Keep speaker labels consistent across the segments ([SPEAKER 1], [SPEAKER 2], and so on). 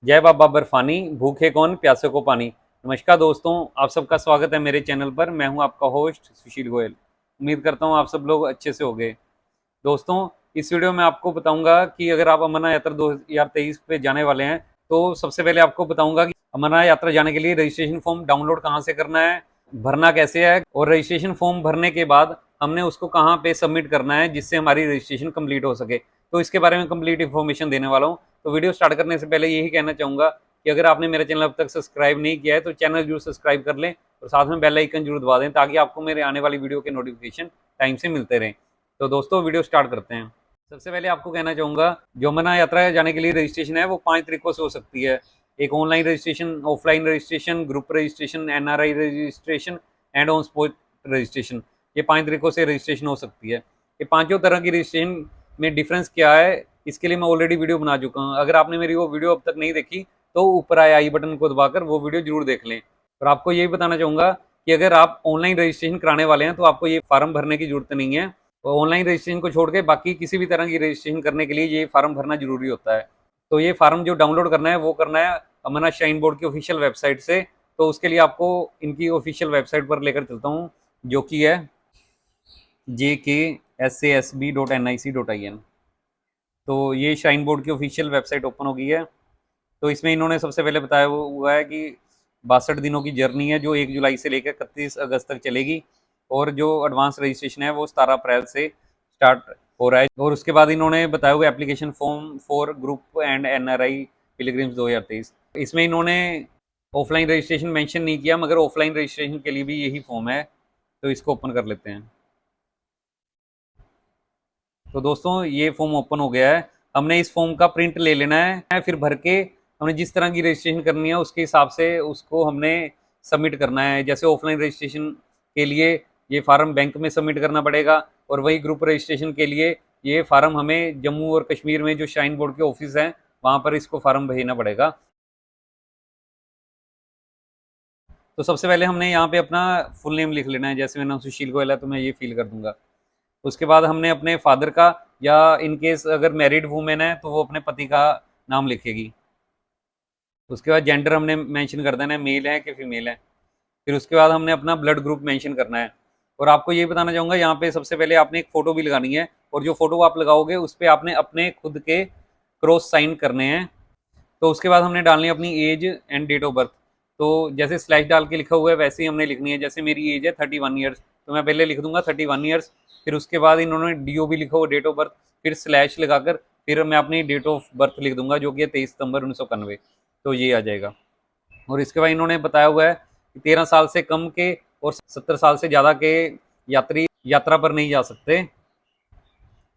[SPEAKER 1] जय बाबा बर्फानी, भूखे कौन प्यासे को पानी। नमस्कार दोस्तों, आप सबका स्वागत है मेरे चैनल पर। मैं हूं आपका होस्ट सुशील गोयल। उम्मीद करता हूं आप सब लोग अच्छे से होंगे। दोस्तों, इस वीडियो में आपको बताऊंगा कि अगर आप अमरनाथ यात्रा 2023 पे जाने वाले हैं तो सबसे पहले आपको बताऊंगा कि अमरनाथ यात्रा जाने के लिए रजिस्ट्रेशन फॉर्म डाउनलोड कहाँ से करना है, भरना कैसे है, और रजिस्ट्रेशन फॉर्म भरने के बाद हमने उसको कहाँ पे सबमिट करना है जिससे हमारी रजिस्ट्रेशन कंप्लीट हो सके। तो इसके बारे में कंप्लीट इन्फॉर्मेशन देने वाला हूँ। तो वीडियो स्टार्ट करने से पहले यही कहना चाहूँगा कि अगर आपने मेरा चैनल अब तक सब्सक्राइब नहीं किया है तो चैनल जरूर सब्सक्राइब कर लें और साथ में बेल आइकन जरूर दबा दें ताकि आपको मेरे आने वाली वीडियो के नोटिफिकेशन टाइम से मिलते रहें। तो दोस्तों, वीडियो स्टार्ट करते हैं। सबसे पहले आपको कहना चाहूँगा, जो अमरनाथ यात्रा जाने के लिए रजिस्ट्रेशन है वो 5 तरीकों से हो सकती है। एक online registration, offline registration, group registration, NRI registration and on spot registration. ये 5 तरीकों से रजिस्ट्रेशन हो सकती है। ये पांचों तरह की रजिस्ट्रेशन में डिफरेंस क्या है, इसके लिए मैं ऑलरेडी वीडियो बना चुका हूँ। अगर आपने मेरी वो वीडियो अब तक नहीं देखी तो ऊपर आए आई बटन को दबाकर वो वीडियो जरूर देख लें। और आपको ये भी बताना चाहूँगा कि अगर आप ऑनलाइन रजिस्ट्रेशन कराने वाले हैं तो आपको ये फार्म भरने की जरूरत नहीं है। ऑनलाइन रजिस्ट्रेशन को छोड़ के बाकी किसी भी तरह की रजिस्ट्रेशन करने के लिए ये फार्म भरना जरूरी होता है। तो ये फार्म जो डाउनलोड करना है वो करना है अमरनाथ श्राइन बोर्ड की ऑफिशियल वेबसाइट से। तो उसके लिए आपको इनकी ऑफिशियल वेबसाइट पर लेकर चलता हूँ, जो कि है JKSASB.nic.in। तो ये श्राइन बोर्ड की ऑफिशियल वेबसाइट ओपन हो गई है। तो इसमें इन्होंने सबसे पहले बताया हुआ है कि 62 दिनों की जर्नी है जो 1 जुलाई से लेकर 31 अगस्त तक चलेगी। और जो एडवांस रजिस्ट्रेशन है वो 17 अप्रैल से स्टार्ट हो रहा है। और उसके बाद इन्होंने बताया हुआ application form for group and NRI pilgrims 2023। इसमें इन्होंने ऑफलाइन रजिस्ट्रेशन मेंशन नहीं किया, मगर ऑफलाइन रजिस्ट्रेशन के लिए भी यही फॉर्म है। तो इसको ओपन कर लेते हैं। तो दोस्तों, ये फॉर्म ओपन हो गया है। हमने इस फॉर्म का प्रिंट ले लेना है, फिर भर के हमने जिस तरह की रजिस्ट्रेशन करनी है उसके हिसाब से उसको हमने सबमिट करना है। जैसे ऑफलाइन रजिस्ट्रेशन के लिए ये फार्म बैंक में सबमिट करना पड़ेगा, और वही ग्रुप रजिस्ट्रेशन के लिए ये फार्म हमें जम्मू और कश्मीर में जो श्राइन बोर्ड के ऑफिस हैं वहाँ पर इसको फार्म भेजना पड़ेगा। तो सबसे पहले हमने यहाँ पे अपना फुल नेम लिख लेना है। जैसे मेरा नाम सुशील गोयल है तो मैं ये फिल कर दूंगा। उसके बाद हमने अपने फादर का, या इनकेस अगर मैरिड वूमेन है तो वो अपने पति का नाम लिखेगी। उसके बाद जेंडर हमने मेंशन कर देना है, मेल है कि फीमेल है। फिर उसके बाद हमने अपना ब्लड ग्रुप मेंशन करना है। और आपको ये बताना चाहूँगा, यहाँ पे सबसे पहले आपने एक फ़ोटो भी लगानी है, और जो फोटो आप लगाओगे उस पर आपने अपने खुद के क्रॉस साइन करने हैं। तो उसके बाद हमने डालनी है अपनी age and date of birth. तो जैसे स्लैश डाल के लिखा हुआ है वैसे ही हमने लिखनी है। जैसे मेरी एज है 31 ईयर्स, तो मैं पहले लिख दूंगा 31 ईयर्स। फिर उसके बाद इन्होंने DO भी लिखा हुआ, डेट ऑफ बर्थ, फिर स्लैश लगाकर फिर मैं अपनी डेट ऑफ बर्थ लिख दूंगा जो कि है 23 सितंबर 1991। तो ये आ जाएगा। और इसके बाद इन्होंने बताया हुआ है कि 13 साल से कम के और 70 साल से ज़्यादा के यात्री यात्रा पर नहीं जा सकते।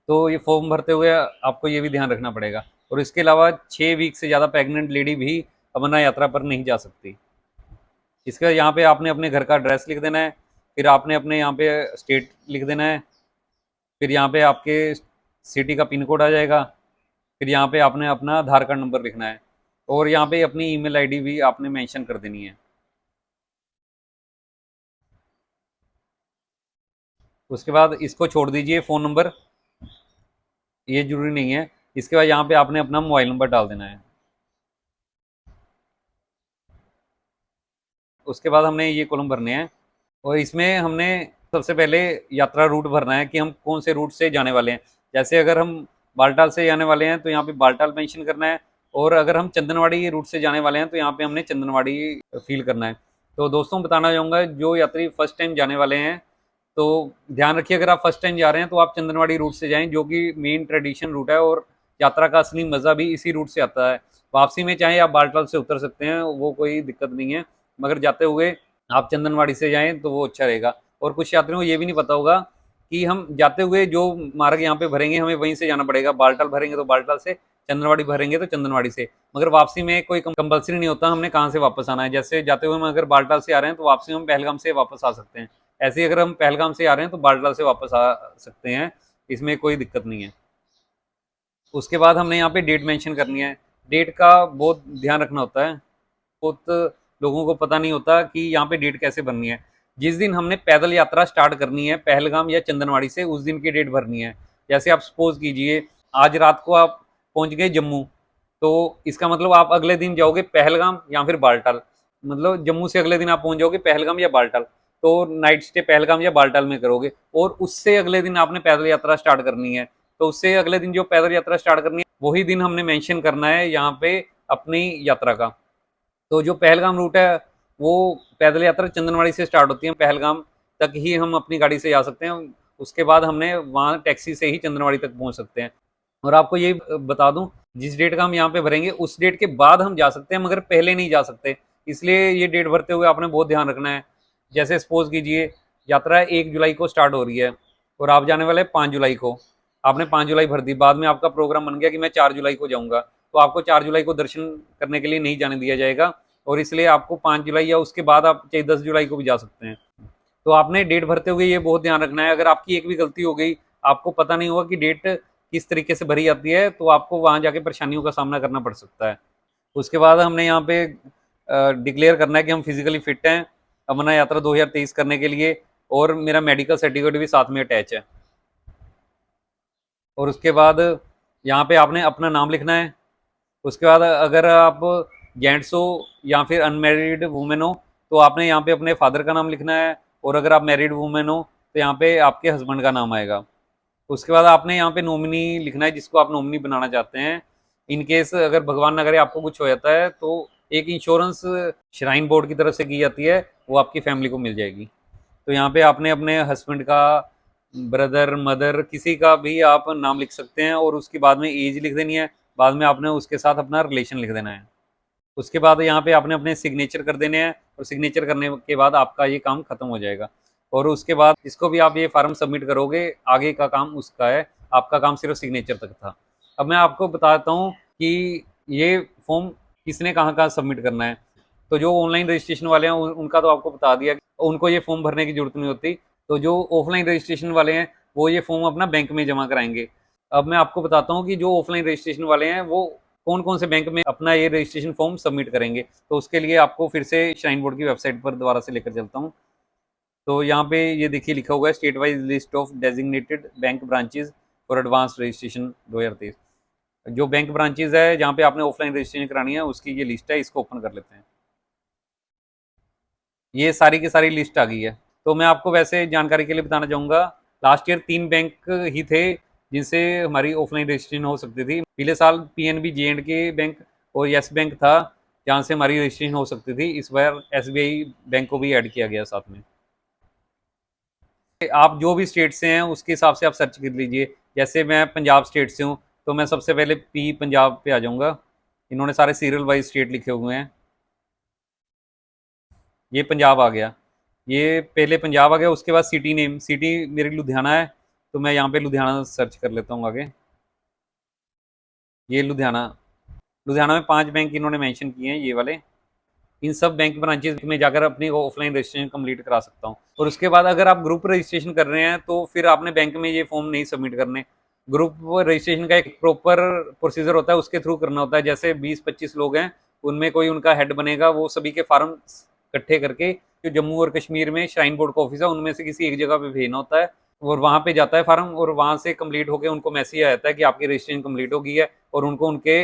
[SPEAKER 1] तो ये फॉर्म भरते हुए आपको ये भी ध्यान रखना पड़ेगा। और इसके अलावा 6 वीक से ज़्यादा प्रेग्नेंट लेडी भी अमरनाथ यात्रा पर नहीं जा सकती। इसके बाद यहाँ पे आपने अपने घर का एड्रेस लिख देना है। फिर आपने अपने यहाँ पे स्टेट लिख देना है। फिर यहाँ पे आपके सिटी का पिन कोड आ जाएगा। फिर यहाँ पे आपने अपना आधार कार्ड नंबर लिखना है, और यहाँ पे अपनी ईमेल आईडी भी आपने मेंशन कर देनी है। उसके बाद इसको छोड़ दीजिए, फ़ोन नंबर ये जरूरी नहीं है। इसके बाद यहाँ पे आपने अपना मोबाइल नंबर डाल देना है। उसके बाद हमने ये कॉलम भरने हैं, और इसमें हमने सबसे पहले यात्रा रूट भरना है कि हम कौन से रूट से जाने वाले हैं। जैसे अगर हम बालटाल से जाने वाले हैं तो यहाँ पे बालटाल मेंशन करना है, और अगर हम चंदनवाड़ी रूट से जाने वाले हैं तो यहाँ पे हमने चंदनवाड़ी फील करना है। तो दोस्तों, बताना चाहूँगा, जो यात्री फर्स्ट टाइम जाने वाले हैं तो ध्यान रखिए, अगर आप फर्स्ट टाइम जा रहे हैं तो आप चंदनवाड़ी रूट से जाएं, जो कि मेन ट्रेडिशन रूट है, और यात्रा का असली मज़ा भी इसी रूट से आता है। वापसी में चाहे आप बालटाल से उतर सकते हैं, वो कोई दिक्कत नहीं है, मगर जाते हुए आप चंदनवाड़ी से जाएं तो वो अच्छा रहेगा। और कुछ यात्रियों को ये भी नहीं पता होगा कि हम जाते हुए जो मार्ग यहाँ पे भरेंगे हमें वहीं से जाना पड़ेगा। बालटाल भरेंगे तो बालटाल से, चंदनवाड़ी भरेंगे तो चंदनवाड़ी से। मगर वापसी में कोई कंपल्सरी नहीं होता हमने कहाँ से वापस आना है। जैसे जाते हुए हम अगर बालटाल से आ रहे हैं तो वापसी में हम पहलगाम से वापस आ सकते हैं। ऐसे ही अगर हम पहलगाम से आ रहे हैं तो बालटाल से वापस आ सकते हैं, इसमें कोई दिक्कत नहीं है। उसके बाद हमने यहाँ पे डेट मेंशन करनी है। डेट का बहुत ध्यान रखना होता है। बहुत लोगों को पता नहीं होता कि यहाँ पे डेट कैसे भरनी है। जिस दिन हमने पैदल यात्रा स्टार्ट करनी है पहलगाम या चंदनवाड़ी से, उस दिन की डेट भरनी है। जैसे आप सपोज कीजिए आज रात को आप पहुँच गए जम्मू, तो इसका मतलब आप अगले दिन जाओगे पहलगाम या फिर बालटाल, मतलब जम्मू से अगले दिन आप पहुंच जाओगे पहलगाम या बालटाल। तो नाइट स्टे पहलगाम या बालटाल में करोगे, और उससे अगले दिन आपने पैदल यात्रा स्टार्ट करनी है। तो उससे अगले दिन जो पैदल यात्रा स्टार्ट करनी है वही दिन हमने मेंशन करना है यहाँ पे अपनी यात्रा का। तो जो पहलगाम रूट है वो पैदल यात्रा चंदनवाड़ी से स्टार्ट होती है, पहलगाम तक ही हम अपनी गाड़ी से जा सकते हैं। उसके बाद हमने वहाँ टैक्सी से ही चंदनवाड़ी तक पहुँच सकते हैं। और आपको ये बता दूं, जिस डेट का हम यहाँ पे भरेंगे उस डेट के बाद हम जा सकते हैं, मगर पहले नहीं जा सकते। इसलिए ये डेट भरते हुए आपने बहुत ध्यान रखना है। जैसे सपोज कीजिए यात्रा 1 जुलाई को स्टार्ट हो रही है और आप जाने वाले 5 जुलाई को, आपने 5 जुलाई भर दी, बाद में आपका प्रोग्राम बन गया कि मैं 4 जुलाई को जाऊंगा, तो आपको 4 जुलाई को दर्शन करने के लिए नहीं जाने दिया जाएगा। और इसलिए आपको 5 जुलाई या उसके बाद आप चाहे 10 जुलाई को भी जा सकते हैं। तो आपने डेट भरते हुए ये बहुत ध्यान रखना है। अगर आपकी एक भी गलती हो गई, आपको पता नहीं होगा कि डेट किस तरीके से भरी जाती है, तो आपको वहां जाके परेशानियों का सामना करना पड़ सकता है। उसके बाद हमने यहाँ पे डिक्लेयर करना है कि हम फिजिकली फिट हैं अमरनाथ यात्रा 2023 करने के लिए, और मेरा मेडिकल सर्टिफिकेट भी साथ में अटैच है। और उसके बाद यहाँ पे आपने अपना नाम लिखना है। उसके बाद अगर आप जेंट्स हो या फिर अनमेरिड वुमेन हो तो आपने यहाँ पे अपने फादर का नाम लिखना है, और अगर आप मैरिड वुमेन हो तो यहाँ पे आपके हस्बैंड का नाम आएगा। उसके बाद आपने यहाँ पे नॉमिनी लिखना है, जिसको आप नॉमिनी बनाना चाहते हैं। इन केस अगर भगवान ना करे आपको कुछ हो जाता है तो एक इंश्योरेंस श्राइन बोर्ड की तरफ से की जाती है, वो आपकी फैमिली को मिल जाएगी। तो यहाँ पे आपने अपने हस्बैंड का, ब्रदर, मदर, किसी का भी आप नाम लिख सकते हैं, और उसके बाद में एज लिख देनी है। बाद में आपने उसके साथ अपना रिलेशन लिख देना है। उसके बाद यहाँ पे आपने अपने सिग्नेचर कर देने हैं, और सिग्नेचर करने के बाद आपका ये काम खत्म हो जाएगा। और उसके बाद इसको भी आप ये फार्म सबमिट करोगे, आगे का काम उसका है, आपका काम सिर्फ सिग्नेचर तक था। अब मैं आपको बताता हूँ कि ये फॉर्म किसने कहाँ कहाँ सबमिट करना है। तो जो ऑनलाइन रजिस्ट्रेशन वाले हैं उनका तो आपको बता दिया, उनको ये फॉर्म भरने की जरूरत नहीं होती। तो जो ऑफलाइन रजिस्ट्रेशन वाले हैं वो ये फॉर्म अपना बैंक में जमा कराएंगे। अब मैं आपको बताता हूँ कि जो ऑफलाइन रजिस्ट्रेशन वाले हैं वो कौन कौन से बैंक में अपना ये रजिस्ट्रेशन फॉर्म सबमिट करेंगे। तो उसके लिए आपको फिर से श्राइन बोर्ड की वेबसाइट पर दोबारा से लेकर चलता हूँ। तो यहाँ पे ये देखिए लिखा हुआ है state wise list of designated bank branches for advance registration 2023। जो बैंक ब्रांचेज है जहाँ पे आपने ऑफलाइन रजिस्ट्रेशन करानी है उसकी ये लिस्ट है, इसको ओपन कर लेते हैं। ये सारी की सारी लिस्ट आ गई है। तो मैं आपको वैसे जानकारी के लिए बताना चाहूँगा, लास्ट ईयर 3 बैंक ही थे जिनसे हमारी ऑफलाइन रजिस्ट्रेशन हो सकती थी। पिछले साल पीएनबी जे&के बैंक और येस बैंक था जहाँ से हमारी रजिस्ट्रेशन हो सकती थी। इस बार एसबीआई बैंक को भी ऐड किया गया साथ में। आप जो भी स्टेट से हैं उसके हिसाब से आप सर्च कर लीजिए। जैसे मैं पंजाब स्टेट से हूँ तो मैं सबसे पहले पी पंजाब पे आ जाऊँगा। इन्होंने सारे सीरियल वाइज स्टेट लिखे हुए हैं। ये पंजाब आ गया, ये पहले पंजाब आ गया। उसके बाद सिटी नेम, सिटी मेरी लुधियाना है तो मैं यहाँ पे लुधियाना सर्च कर लेता हूँ आगे। ये लुधियाना, लुधियाना में 5 बैंक इन्होंने मेंशन किए हैं ये वाले। इन सब बैंक ब्रांचेज में जाकर अपनी ऑफलाइन रजिस्ट्रेशन कंप्लीट करा सकता हूँ। और उसके बाद अगर आप ग्रुप रजिस्ट्रेशन कर रहे हैं तो फिर आपने बैंक में ये फॉर्म नहीं सबमिट करने। ग्रुप रजिस्ट्रेशन का एक प्रॉपर प्रोसीजर होता है, उसके थ्रू करना होता है। जैसे 20-25 लोग हैं, उनमें कोई उनका हेड बनेगा, वो सभी के फार्म इकट्ठे करके जो जम्मू और कश्मीर में श्राइन बोर्ड का ऑफिस है उनमें से किसी एक जगह पे भेजना होता है, और वहाँ पे जाता है फार्म, और वहाँ से कंप्लीट होकर उनको मैसेज आ जाता है कि आपकी रजिस्ट्रेशन कंप्लीट हो गई है, और उनको उनके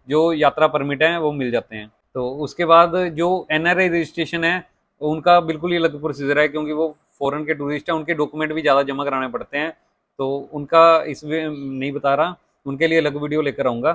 [SPEAKER 1] जो यात्रा परमिट हैं वो मिल जाते हैं। तो उसके बाद जो एनआरआई रजिस्ट्रेशन है उनका बिल्कुल ही अलग प्रोसीजर है, क्योंकि वो फॉरेन के टूरिस्ट हैं, उनके डॉक्यूमेंट भी ज़्यादा जमा कराने पड़ते हैं। तो उनका इसमें नहीं बता रहा, उनके लिए अलग वीडियो लेकर आऊँगा।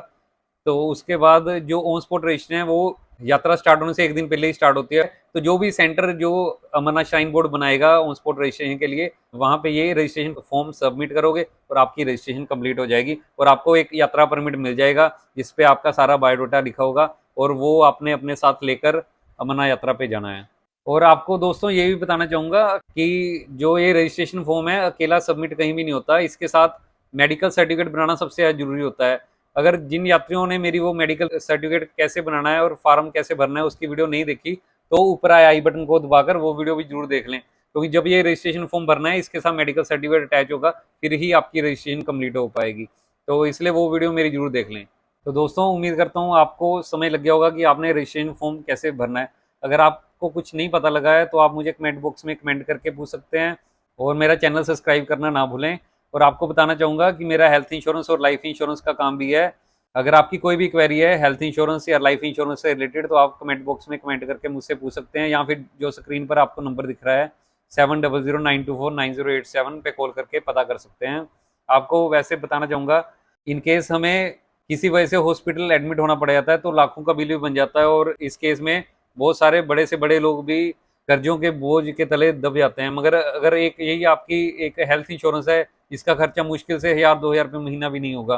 [SPEAKER 1] तो उसके बाद जो ऑन स्पॉट रजिस्ट्रेशन है वो यात्रा स्टार्ट होने से एक दिन पहले ही स्टार्ट होती है। तो जो भी सेंटर जो अमरनाथ श्राइन बोर्ड बनाएगा ऑन स्पॉट रजिस्ट्रेशन के लिए, वहाँ पे ये रजिस्ट्रेशन फॉर्म सबमिट करोगे और आपकी रजिस्ट्रेशन कंप्लीट हो जाएगी, और आपको एक यात्रा परमिट मिल जाएगा जिसपे आपका सारा बायोडाटा लिखा होगा, और वो आपने अपने साथ लेकर अमरनाथ यात्रा पे जाना है। और आपको दोस्तों ये भी बताना चाहूँगा कि जो ये रजिस्ट्रेशन फॉर्म है अकेला सबमिट कहीं भी नहीं होता, इसके साथ मेडिकल सर्टिफिकेट बनाना सबसे ज़्यादा जरूरी होता है। अगर जिन यात्रियों ने मेरी वो मेडिकल सर्टिफिकेट कैसे बनाना है और फार्म कैसे भरना है उसकी वीडियो नहीं देखी, तो ऊपर आए आई बटन को दबाकर वो वीडियो भी जरूर देख लें, क्योंकि जब ये रजिस्ट्रेशन फॉर्म भरना है इसके साथ मेडिकल सर्टिफिकेट अटैच होगा, फिर ही आपकी रजिस्ट्रेशन कंप्लीट हो पाएगी। तो इसलिए वो वीडियो मेरी जरूर देख लें। तो दोस्तों उम्मीद करता हूँ आपको समझ लग गया होगा कि आपने रजिस्ट्रेशन फॉर्म कैसे भरना है। अगर आपको कुछ नहीं पता लगा है तो आप मुझे कमेंट बॉक्स में कमेंट करके पूछ सकते हैं, और मेरा चैनल सब्सक्राइब करना ना भूलें। और आपको बताना चाहूँगा कि मेरा हेल्थ इंश्योरेंस और लाइफ इंश्योरेंस का काम भी है। अगर आपकी कोई भी क्वेरी है हेल्थ इंश्योरेंस या लाइफ इंश्योरेंस से रिलेटेड, तो आप कमेंट बॉक्स में कमेंट करके मुझसे पूछ सकते हैं, या फिर जो स्क्रीन पर आपको नंबर दिख रहा है 7009249087 पे कॉल करके पता कर सकते हैं। आपको वैसे बताना चाहूँगा, इन केस हमें किसी वजह से हॉस्पिटल एडमिट होना पड़ जाता है तो लाखों का बिल भी बन जाता है, और इस केस में बहुत सारे बड़े से बड़े लोग भी कर्जों के बोझ के तले दब जाते हैं। मगर अगर एक यही आपकी एक हेल्थ इंश्योरेंस है जिसका खर्चा मुश्किल से 1000-2000 रुपये महीना भी नहीं होगा,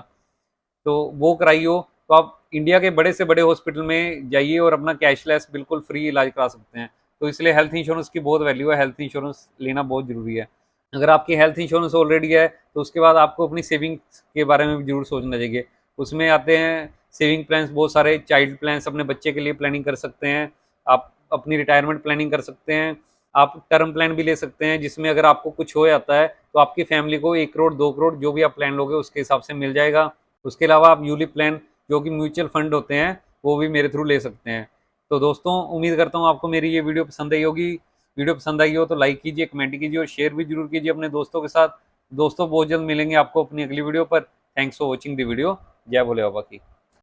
[SPEAKER 1] तो वो कराई हो, तो आप इंडिया के बड़े से बड़े हॉस्पिटल में जाइए और अपना कैशलेस बिल्कुल फ्री इलाज करा सकते हैं। तो इसलिए हेल्थ इंश्योरेंस की बहुत वैल्यू है, हेल्थ इंश्योरेंस लेना बहुत ज़रूरी है। अगर आपकी हेल्थ इंश्योरेंस ऑलरेडी है तो उसके बाद आपको अपनी सेविंग्स के बारे में भी जरूर सोचना चाहिए। उसमें आते हैं सेविंग प्लान्स बहुत सारे, चाइल्ड प्लान्स अपने बच्चे के लिए प्लानिंग कर सकते हैं, आप अपनी रिटायरमेंट प्लानिंग कर सकते हैं, आप टर्म प्लान भी ले सकते हैं जिसमें अगर आपको कुछ हो जाता है तो आपकी फैमिली को 1 करोड़ 2 करोड़ जो भी आप प्लान लोगे उसके हिसाब से मिल जाएगा। उसके अलावा आप यूलिप प्लान जो कि म्यूचुअल फंड होते हैं वो भी मेरे थ्रू ले सकते हैं। तो दोस्तों उम्मीद करता हूँ आपको मेरी ये वीडियो पसंद आई होगी। वीडियो पसंद आई हो तो लाइक कीजिए, कमेंट कीजिए और शेयर भी जरूर कीजिए अपने दोस्तों के साथ। दोस्तों बहुत जल्द मिलेंगे आपको अपनी अगली वीडियो पर। Thanks for watching the video. जय भोले बाबा की।